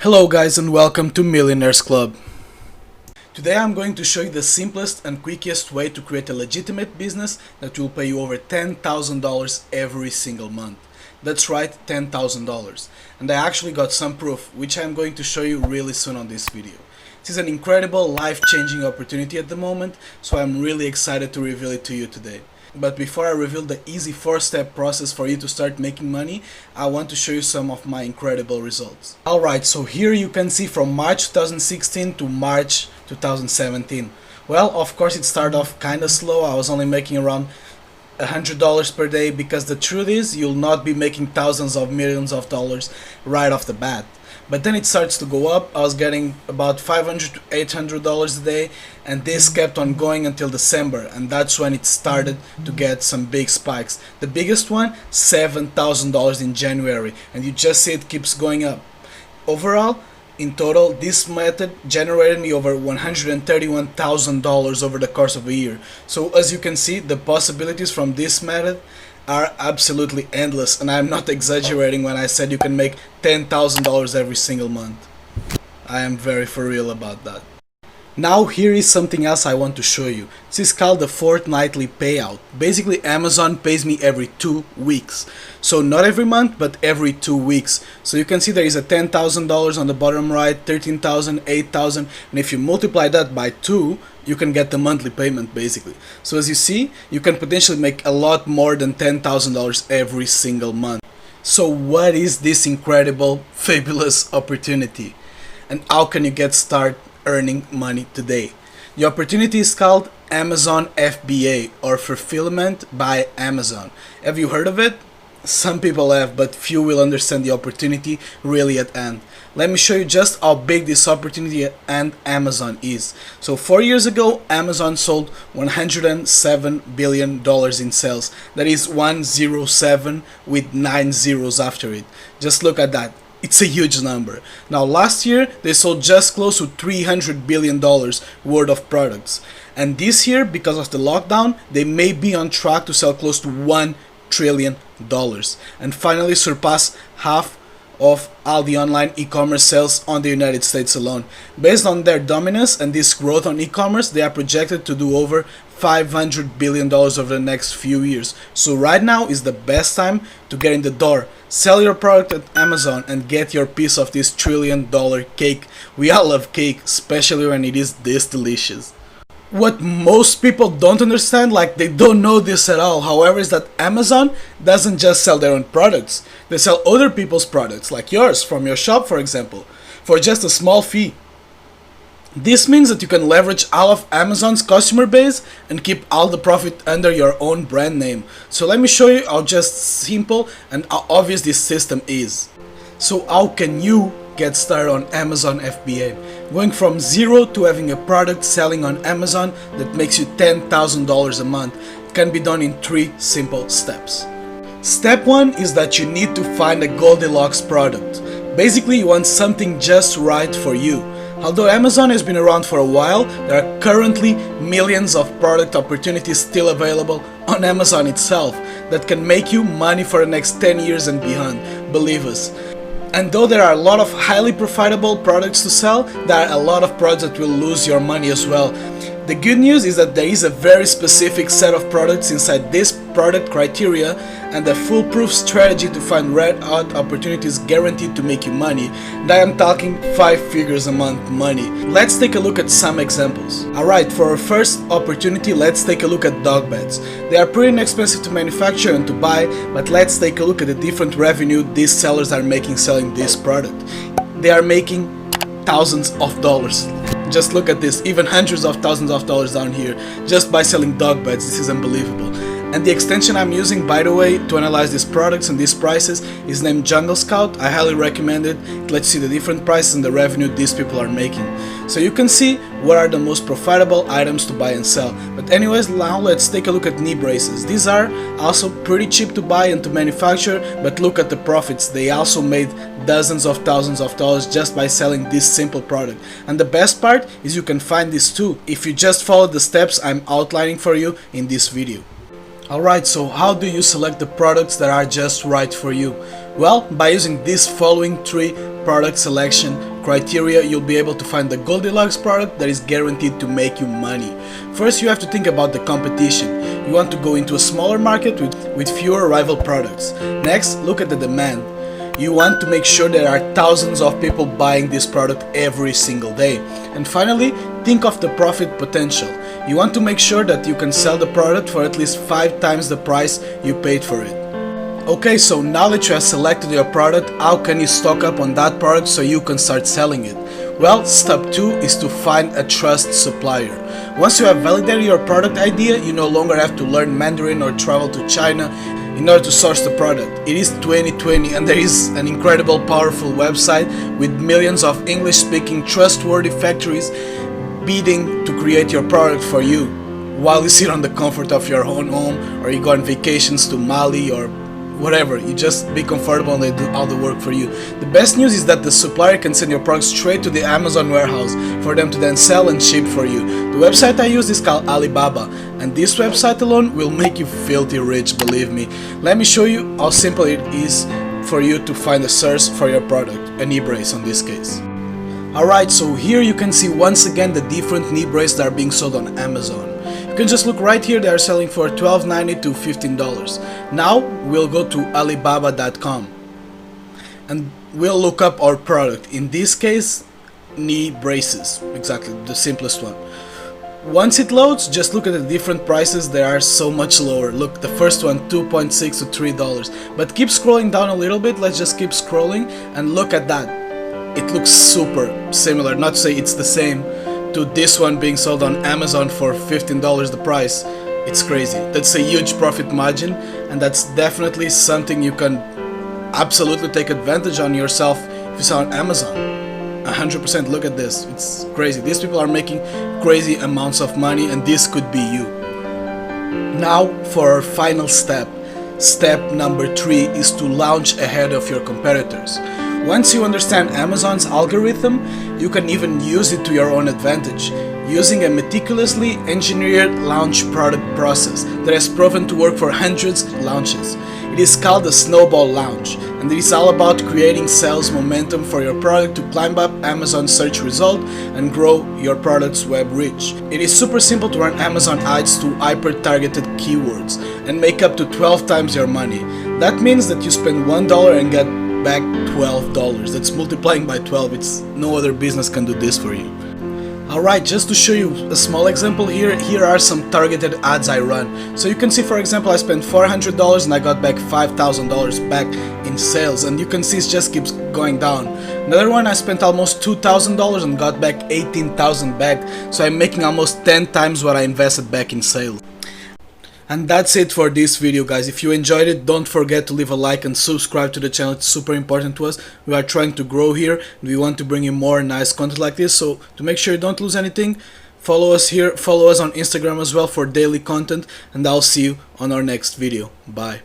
Hello guys and welcome to Millionaires Club. Today I'm going to show you the simplest and quickest way to create a legitimate business that will pay you over $10,000 every single month. That's right, $10,000. And I actually got some proof, which I'm going to show you really soon on this video. This is an incredible life-changing opportunity at the moment, so I'm really excited to reveal it to you today. But before I reveal the easy 4-step process for you to start making money, I want to show you some of my incredible results. Alright, so here you can see from March 2016 to March 2017. Well, of course it started off kinda slow. I was only making around $100 per day, because the truth is you'll not be making thousands of millions of dollars right off the bat. But then it starts to go up. I was getting about $500 to $800 a day, and this kept on going until December, and that's when it started to get some big spikes. The biggest one, $7,000 in January, and you just see it keeps going up. Overall, in total, this method generated me over $131,000 over the course of a year. So as you can see, the possibilities from this method are absolutely endless, and I'm not exaggerating when I said you can make $10,000 every single month. I am very for real about that. Now here is something else I want to show you. This is called the fortnightly payout. Basically Amazon pays me every 2 weeks. So not every month, but every 2 weeks. So you can see there is a $10,000 on the bottom right, $13,000, $8,000, and if you multiply that by 2, you can get the monthly payment basically. So as you see, you can potentially make a lot more than $10,000 every single month. So what is this incredible, fabulous opportunity? And how can you get started earning money today? The opportunity is called Amazon FBA, or Fulfillment by Amazon. Have you heard of it? Some people have, but few will understand the opportunity really at hand. Let me show you just how big this opportunity and Amazon is. So 4 years ago, Amazon sold $107 billion in sales. That is 107 with 9 zeros after it. Just look at that. It's a huge number. Now last year they sold just close to $300 billion worth of products. And this year, because of the lockdown, they may be on track to sell close to $1 trillion and finally surpass half of all the online e-commerce sales on the United States alone. Based on their dominance and this growth on e-commerce, they are projected to do over $500 billion over the next few years. So right now is the best time to get in the door. Sell your product at Amazon and get your piece of this $1 trillion cake. We all love cake, especially when it is this delicious. What most people don't understand, like they don't know this at all, however, is that Amazon doesn't just sell their own products. They sell other people's products, like yours, from your shop for example, for just a small fee. This means that you can leverage all of Amazon's customer base and keep all the profit under your own brand name. So let me show you how just simple and how obvious this system is. So how can you get started on Amazon FBA? Going from zero to having a product selling on Amazon that makes you $10,000 a month can be done in 3 simple steps. Step 1 is that you need to find a Goldilocks product. Basically, you want something just right for you. Although Amazon has been around for a while, there are currently millions of product opportunities still available on Amazon itself that can make you money for the next 10 years and beyond, believe us. And though there are a lot of highly profitable products to sell, there are a lot of products that will lose your money as well. The good news is that there is a very specific set of products inside this product criteria and a foolproof strategy to find red hot opportunities guaranteed to make you money. And I am talking 5 figures a month money. Let's take a look at some examples. Alright, for our first opportunity, let's take a look at dog beds. They are pretty inexpensive to manufacture and to buy, but let's take a look at the different revenue these sellers are making selling this product. They are making thousands of dollars. Just look at this, even hundreds of thousands of dollars down here just by selling dog beds. This is unbelievable. And the extension I'm using, by the way, to analyze these products and these prices is named Jungle Scout. I highly recommend it. It lets you see the different prices and the revenue these people are making. So you can see what are the most profitable items to buy and sell. But anyways, now let's take a look at knee braces. These are also pretty cheap to buy and to manufacture, but look at the profits. They also made dozens of thousands of dollars just by selling this simple product. And the best part is you can find this too if you just follow the steps I'm outlining for you in this video. Alright, so how do you select the products that are just right for you? Well, by using these following 3 product selection criteria, you'll be able to find the Goldilocks product that is guaranteed to make you money. First, you have to think about the competition. You want to go into a smaller market with fewer rival products. Next, look at the demand. You want to make sure there are thousands of people buying this product every single day. And finally, think of the profit potential. You want to make sure that you can sell the product for at least 5 times the price you paid for it. Okay, so now that you have selected your product, how can you stock up on that product so you can start selling it? Well, step 2 is to find a trust supplier. Once you have validated your product idea, you no longer have to learn Mandarin or travel to China in order to source the product. It is 2020 and there is an incredible, powerful website with millions of English-speaking trustworthy factories bidding to create your product for you while you sit on the comfort of your own home, or you go on vacations to Mali or whatever. You just be comfortable and they do all the work for you. The best news is that the supplier can send your product straight to the Amazon warehouse for them to then sell and ship for you. The website I use is called Alibaba, and this website alone will make you filthy rich, believe me. Let me show you how simple it is for you to find a source for your product, a knee brace in this case. Alright, so here you can see once again the different knee braces that are being sold on Amazon. You can just look right here, they are selling for $12.90 to $15. Now we'll go to Alibaba.com and we'll look up our product. In this case, knee braces, exactly the simplest one. Once it loads, just look at the different prices. They are so much lower. Look, the first one $2.6 to $3. But keep scrolling down a little bit. Let's just keep scrolling and look at that. It looks super similar, not to say it's the same, to this one being sold on Amazon for $15 the price. It's crazy. That's a huge profit margin, and that's definitely something you can absolutely take advantage on yourself if you sell on Amazon. 100%. Look at this. It's crazy. These people are making crazy amounts of money, and this could be you. Now for our final step. Step number 3 is to launch ahead of your competitors. Once you understand Amazon's algorithm, you can even use it to your own advantage, using a meticulously engineered launch product process that has proven to work for hundreds of launches. It is called the Snowball Lounge, and it is all about creating sales momentum for your product to climb up Amazon's search result and grow your product's web reach. It is super simple to run Amazon ads to hyper-targeted keywords and make up to 12 times your money. That means that you spend $1 and get back $12. That's multiplying by 12. It's no other business can do this for you. Alright, just to show you a small example here are some targeted ads I run. So you can see, for example, I spent $400 and I got back $5,000 back in sales, and you can see it just keeps going down. Another one, I spent almost $2,000 and got back $18,000 back, so I'm making almost 10 times what I invested back in sales. And that's it for this video, guys. If you enjoyed it, don't forget to leave a like and subscribe to the channel. It's super important to us. We are trying to grow here and we want to bring you more nice content like this. So to make sure you don't lose anything, follow us here, follow us on Instagram as well for daily content, and I'll see you on our next video. Bye.